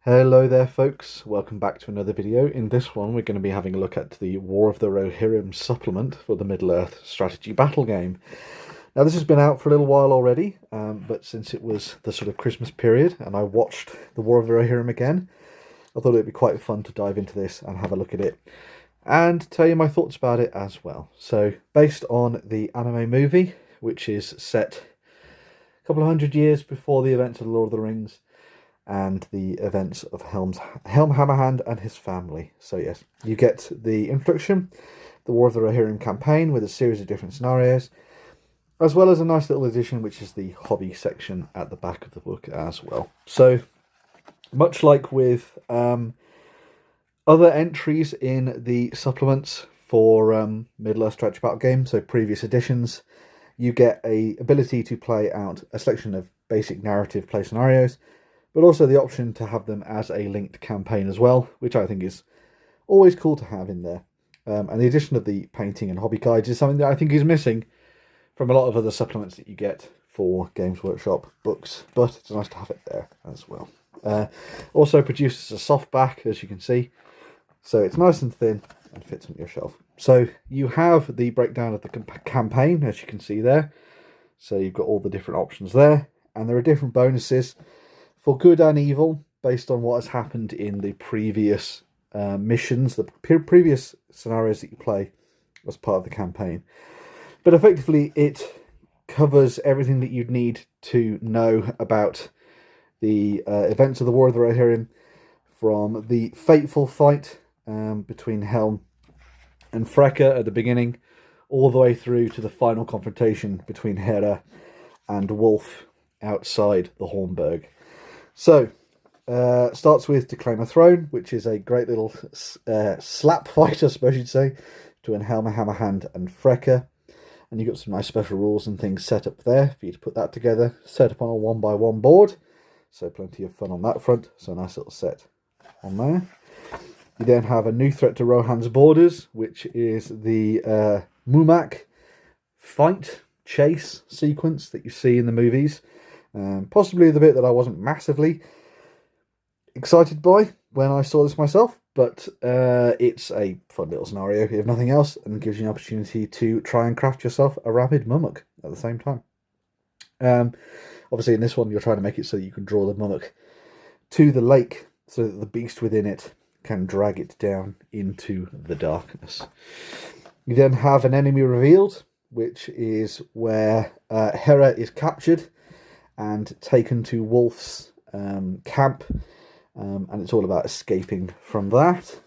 Hello there folks, welcome back to another video. In this one we're going to be having a look at the War of the Rohirrim supplement for the Middle-earth strategy battle game. Now this has been out for a little while already, but since it was the sort of Christmas period and I watched the War of the Rohirrim again, I thought it would be quite fun to dive into this and have a look at it and tell you my thoughts about it as well. So based on the anime movie, which is set a couple of hundred years before the events of the Lord of the Rings, and the events of Helm Hammerhand and his family. So yes, you get the introduction, the War of the Rohirrim campaign with a series of different scenarios, as well as a nice little addition which is the hobby section at the back of the book as well. So much like with other entries in the supplements for Middle-earth Strategy Battle Game, so previous editions, you get a ability to play out a selection of basic narrative play scenarios, but also the option to have them as a linked campaign as well, which I think is always cool to have in there. And the addition of the painting and hobby guides is something that I think is missing from a lot of other supplements that you get for Games Workshop books, but it's nice to have it there as well. Also produces a softback, as you can see, so it's nice and thin and fits on your shelf. So you have the breakdown of the campaign, as you can see there. So you've got all the different options there, and there are different bonuses for good and evil, based on what has happened in the previous missions, the previous scenarios that you play as part of the campaign. But effectively, it covers everything that you'd need to know about the events of the War of the Rohirrim, from the fateful fight between Helm and Freka at the beginning, all the way through to the final confrontation between Hera and Wolf outside the Hornburg. So, starts with To Claim a Throne, which is a great little slap fight, I suppose you'd say, between Helma, Hammerhand and Freka. And you've got some nice special rules and things set up there for you to put that together, set up on a 1x1 board. So plenty of fun on that front. So a nice little set on there. You then have a new threat to Rohan's borders, which is the Mumak fight, chase sequence that you see in the movies. Possibly the bit that I wasn't massively excited by when I saw this myself, but it's a fun little scenario, if nothing else, and gives you an opportunity to try and craft yourself a rabid mummock at the same time. Obviously in this one you're trying to make it so that you can draw the mummock to the lake so that the beast within it can drag it down into the darkness. You then have an enemy revealed, which is where Hera is captured and taken to Wolf's camp, and it's all about escaping from that.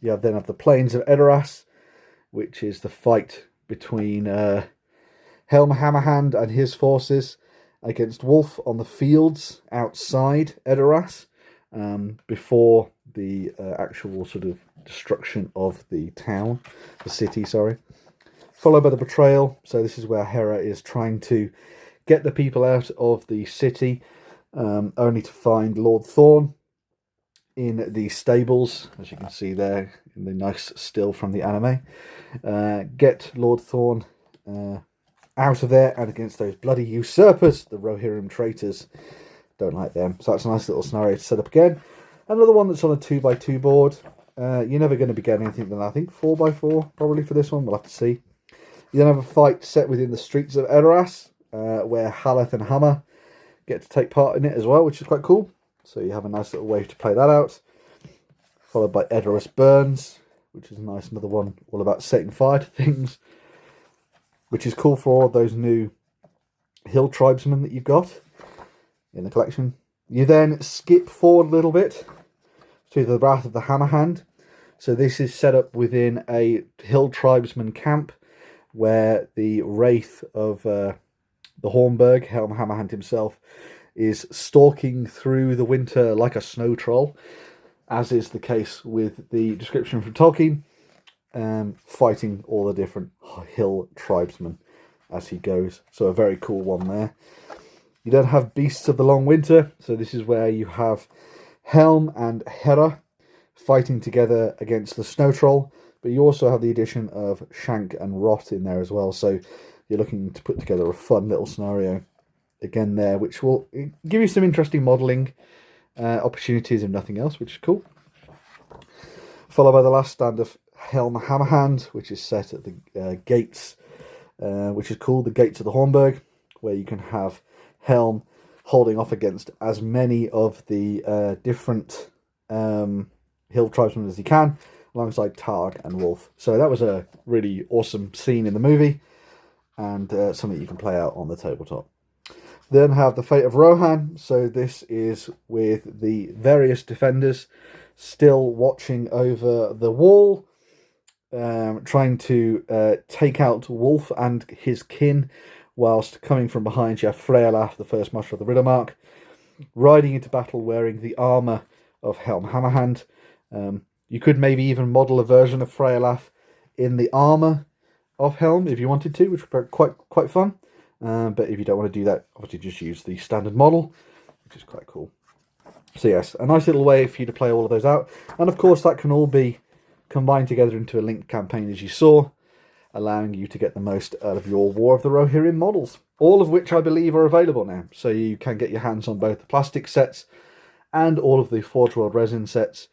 You then have the Plains of Edoras, which is the fight between Helm Hammerhand and his forces against Wolf on the fields outside Edoras, before the actual sort of destruction of the town, the city, sorry. Followed by the Betrayal, so this is where Hera is trying to get the people out of the city, only to find Lord Thorn in the stables, as you can see there in the nice still from the anime. Get Lord Thorn out of there and against those bloody usurpers, the Rohirrim traitors. Don't like them. So that's a nice little scenario to set up again. Another one that's on a 2x2 board. You're never going to be getting anything than I think 4x4 probably for this one. We'll have to see. You then have a fight set within the streets of Edoras, where Haleth and Hammer get to take part in it as well, which is quite cool. So you have a nice little way to play that out. Followed by Edoras Burns, which is a nice another one all about setting fire to things, which is cool for all those new hill tribesmen that you've got in the collection. You then skip forward a little bit to the Wrath of the Hammerhand. So this is set up within a hill tribesman camp where the wraith of the Hornburg, Helm Hammerhand himself, is stalking through the winter like a snow troll, as is the case with the description from Tolkien, fighting all the different hill tribesmen as he goes. So a very cool one there. You then have Beasts of the Long Winter, so this is where you have Helm and Hera fighting together against the snow troll, but you also have the addition of Shank and Rot in there as well, so you're looking to put together a fun little scenario again there, which will give you some interesting modelling opportunities if nothing else, which is cool. Followed by the last stand of Helm Hammerhand, which is set at the gates, which is called the Gates of the Hornburg, where you can have Helm holding off against as many of the different hill tribesmen as he can, alongside Targ and Wolf. So that was a really awesome scene in the movie, and something you can play out on the tabletop. Then have the Fate of Rohan. So this is with the various defenders still watching over the wall, trying to take out Wolf and his kin, whilst coming from behind you have Freyalaf, the first Master of the Riddermark, riding into battle wearing the armour of Helm Hammerhand. You could maybe even model a version of Freyalaf in the armour of Helm if you wanted to, which would be quite fun. But if you don't want to do that, obviously just use the standard model, which is quite cool. So yes, a nice little way for you to play all of those out. And of course that can all be combined together into a linked campaign, as you saw, allowing you to get the most out of your War of the Rohirrim models, all of which I believe are available now. So you can get your hands on both the plastic sets and all of the Forge World resin sets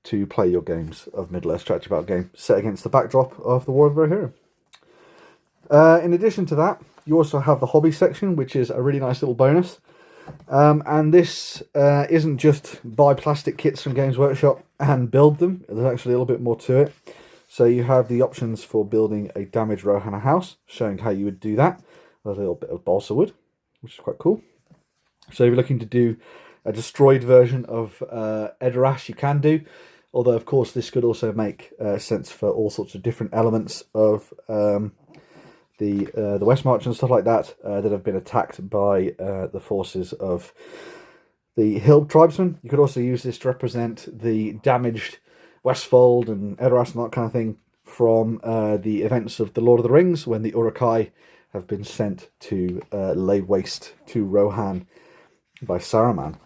to play your games of Middle-earth strategy battle game set against the backdrop of the War of the Rohirrim. In addition to that, you also have the hobby section, which is a really nice little bonus. And this isn't just buy plastic kits from Games Workshop and build them. There's actually a little bit more to it. So you have the options for building a damaged Rohan house, showing how you would do that. There's a little bit of balsa wood, which is quite cool. So if you're looking to do a destroyed version of Edorash, you can do. Although, of course, this could also make sense for all sorts of different elements of the Westmarch and stuff like that that have been attacked by the forces of the Hill tribesmen. You could also use this to represent the damaged Westfold and Edoras and that kind of thing from the events of the Lord of the Rings, when the Uruk-hai have been sent to lay waste to Rohan by Saruman.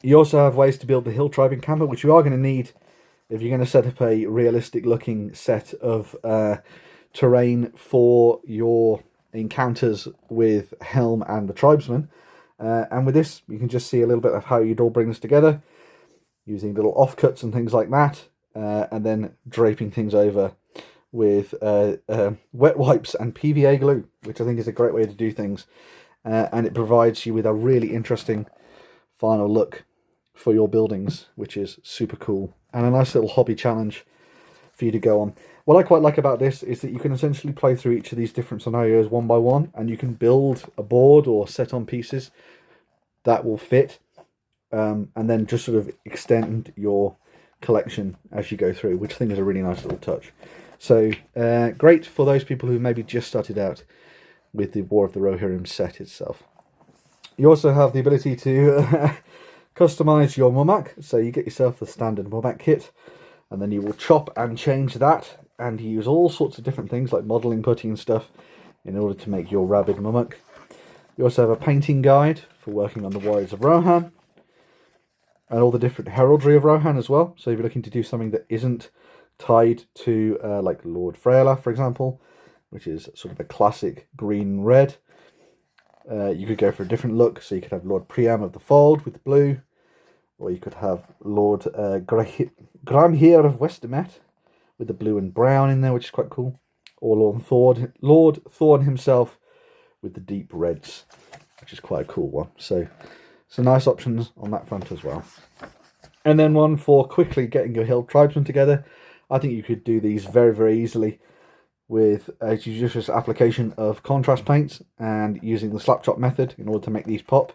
You also have ways to build the Hill tribe encampment, which you are going to need if you're going to set up a realistic looking set of terrain for your encounters with Helm and the tribesmen. And with this, you can just see a little bit of how you'd all bring this together, using little offcuts and things like that, and then draping things over with wet wipes and PVA glue, which I think is a great way to do things. And it provides you with a really interesting final look for your buildings, which is super cool, and a nice little hobby challenge for you to go on. What I quite like about this is that you can essentially play through each of these different scenarios one by one, and you can build a board or set on pieces that will fit, and then just sort of extend your collection as you go through, which I think is a really nice little touch. So great for those people who maybe just started out with the War of the Rohirrim set itself. You also have the ability to customize your Mummak, so you get yourself the standard Mummak kit, and then you will chop and change that, and use all sorts of different things like modelling putty and stuff in order to make your rabid Mummak. You also have a painting guide for working on the Warriors of Rohan, and all the different heraldry of Rohan as well. So if you're looking to do something that isn't tied to like Lord Freyalaf, for example, which is sort of a classic green and red, you could go for a different look. So you could have Lord Priam of the Fold with the blue, or you could have Lord Gramhir of Westermet with the blue and brown in there, which is quite cool, or Lord Thorn himself with the deep reds, which is quite a cool one. So some nice options on that front as well. And then one for quickly getting your Hill tribesmen together. I think you could do these very, very easily with a judicious application of contrast paints and using the slap chop method in order to make these pop.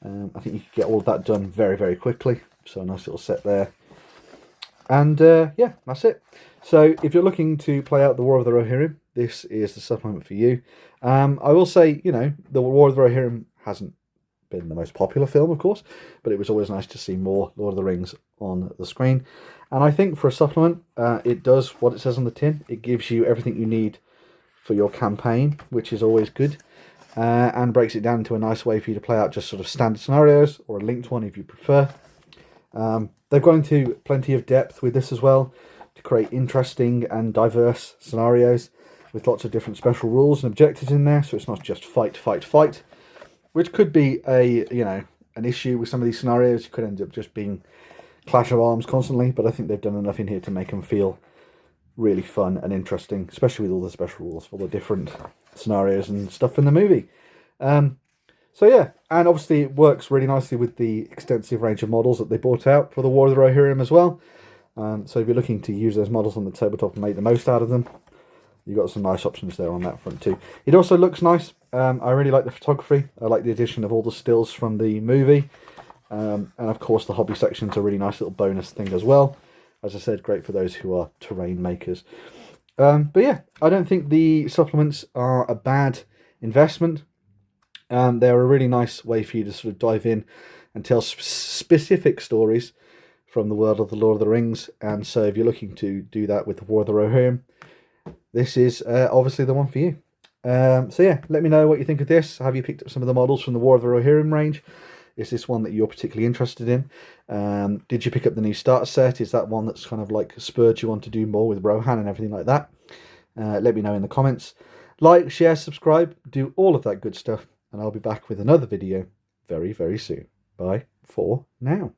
I think you could get all of that done very, very quickly. So a nice little set there. And yeah, that's it. So if you're looking to play out the War of the Rohirrim, this is the supplement for you. I will say, you know, the War of the Rohirrim hasn't been the most popular film, of course, but it was always nice to see more Lord of the Rings on the screen. And I think for a supplement, it does what it says on the tin. It gives you everything you need for your campaign, which is always good, and breaks it down into a nice way for you to play out just sort of standard scenarios, or a linked one if you prefer. They've gone into plenty of depth with this as well to create interesting and diverse scenarios with lots of different special rules and objectives in there, so it's not just fight, fight, fight, which could be a, you know, an issue with some of these scenarios. You could end up just being clash of arms constantly, but I think they've done enough in here to make them feel really fun and interesting, especially with all the special rules for the different scenarios and stuff in the movie. So yeah, and obviously it works really nicely with the extensive range of models that they brought out for the War of the Rohirrim as well. So if you're looking to use those models on the tabletop and make the most out of them, you've got some nice options there on that front too. It also looks nice. I really like the photography. I like the addition of all the stills from the movie. And of course the hobby section's a really nice little bonus thing as well. As I said, great for those who are terrain makers. But yeah, I don't think the supplements are a bad investment. They're a really nice way for you to sort of dive in and tell specific stories from the world of the Lord of the Rings. And so if you're looking to do that with the War of the Rohirrim, this is obviously the one for you. So yeah, let me know what you think of this. Have you picked up some of the models from the War of the Rohirrim range? Is this one that you're particularly interested in? Did you pick up the new starter set? Is that one that's kind of like spurred you on to do more with Rohan and everything like that? Let me know in the comments. Like, share, subscribe, do all of that good stuff. And I'll be back with another video very, very soon. Bye for now.